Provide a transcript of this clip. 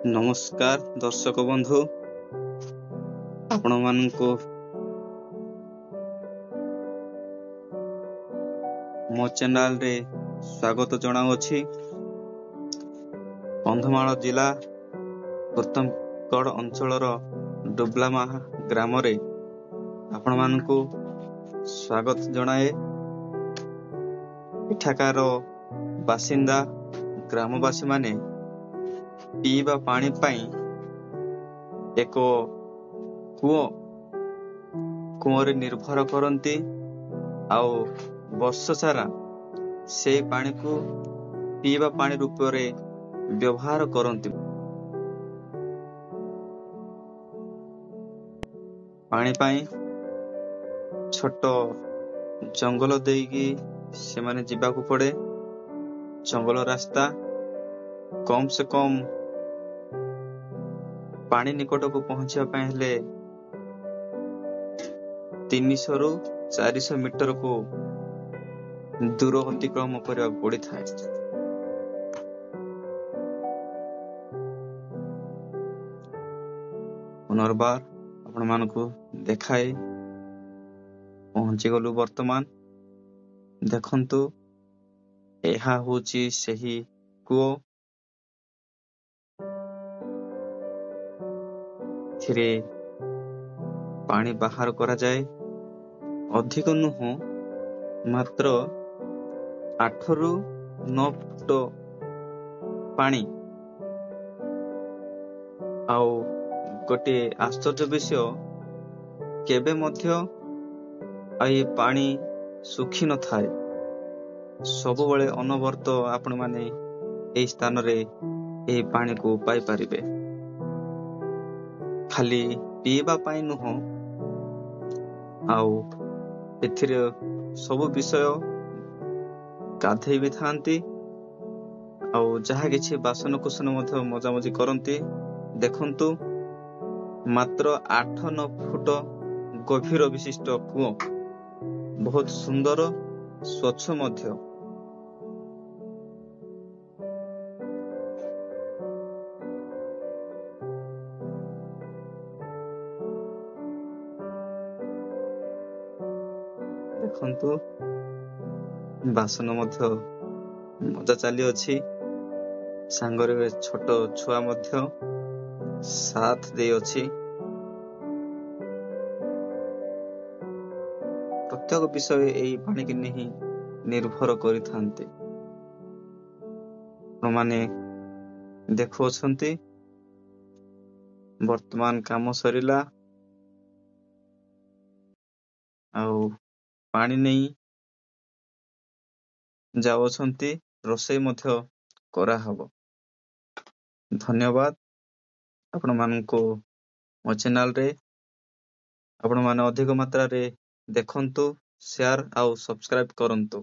ନମସ୍କାର ଦର୍ଶକ ବନ୍ଧୁ, ଆପଣମାନଙ୍କୁ ମୋ ଚ୍ୟାନେଲରେ ସ୍ୱାଗତ ଜଣାଉଅଛି। କନ୍ଧମାଳ ଜିଲ୍ଲା ପ୍ରଥମଗଡ଼ ଅଞ୍ଚଳର ଡୁବ୍ଲାମାହା ଗ୍ରାମରେ ଆପଣମାନଙ୍କୁ ସ୍ୱାଗତ ଜଣାଏ। ଏଠାକାର ବାସିନ୍ଦା ଗ୍ରାମବାସୀମାନେ ପିଇବା ପାଣି ପାଇଁ ଏକ କୂଅରେ ନିର୍ଭର କରନ୍ତି ଆଉ ବର୍ଷ ସାରା ସେହି ପାଣିକୁ ପିଇବା ପାଣି ରୂପରେ ବ୍ୟବହାର କରନ୍ତି। ପାଣି ପାଇଁ ଛୋଟ ଜଙ୍ଗଲ ଦେଇକି ସେମାନେ ଯିବାକୁ ପଡ଼େ। ଜଙ୍ଗଲ ରାସ୍ତା, କମ ସେ କମ ପାଣି ନିକଟକୁ ପହଞ୍ଚିବା ପାଇଁ ହେଲେ 300 ରୁ 400 ମିଟରକୁ ଦୂର ଅତିକ୍ରମ କରିବାକୁ ପଡ଼ିଥାଏ। ପୁନର୍ବାର ଆପଣମାନଙ୍କୁ ଦେଖାଇ ପହଞ୍ଚିଗଲୁ। ବର୍ତ୍ତମାନ ଦେଖନ୍ତୁ, ଏହା ହେଉଛି ସେହି କୂଅ। ଏଥିରେ ପାଣି ବାହାର କରାଯାଏ। ଅଧିକ ନୁହଁ, ମାତ୍ର 8 ରୁ 9 ଫୁଟ ପାଣି। ଆଉ ଗୋଟିଏ ଆଶ୍ଚର୍ଯ୍ୟ ବିଷୟ, କେବେ ମଧ୍ୟ ଏ ପାଣି ଶୁଖି ନଥାଏ। ସବୁବେଳେ ଅନବରତ ଆପଣମାନେ ଏହି ସ୍ଥାନରେ ଏହି ପାଣିକୁ ପାଇପାରିବେ। ଖାଲି ପିଇବା ପାଇଁ ନୁହଁ, ଆଉ ଏଥିରେ ସବୁ ବିଷୟ ଗାଧେଇ ବି ଥାନ୍ତି ଆଉ ଯାହା କିଛି ବାସନ କୁସନ ମଧ୍ୟ ମଜାମଜି କରନ୍ତି। ଦେଖନ୍ତୁ, ମାତ୍ର 8-9 ଫୁଟ ଗଭୀର ବିଶିଷ୍ଟ କୂଅ, ବହୁତ ସୁନ୍ଦର, ସ୍ୱଚ୍ଛ ମଧ୍ୟ। ଦେଖନ୍ତୁ, ବାସନ ମଧ୍ୟ ମଜା ଚାଲିଅଛି। ସାଙ୍ଗରେ ଛୋଟ ଛୁଆ ମଧ୍ୟ ସାଥ ଦେଇଅଛି। ପ୍ରତ୍ୟେକ ବିଷୟ ଏହି ପାଣିକି ନେଇ ନିର୍ଭର କରିଥାନ୍ତି। ଆପଣମାନେ ଦେଖୁଅଛନ୍ତି, ବର୍ତ୍ତମାନ କାମ ସରିଲା ଆଉ ପାଣି ନେଇ ଯାଉଛନ୍ତି। ରୋଷେଇ ମଧ୍ୟ କରାହବ। ଧନ୍ୟବାଦ ଆପଣମାନଙ୍କୁ ମୋ ଚ୍ୟାନେଲରେ। ଆପଣମାନେ ଅଧିକ ମାତ୍ରାରେ ଦେଖନ୍ତୁ, ସେୟାର ଆଉ ସବସ୍କ୍ରାଇବ କରନ୍ତୁ।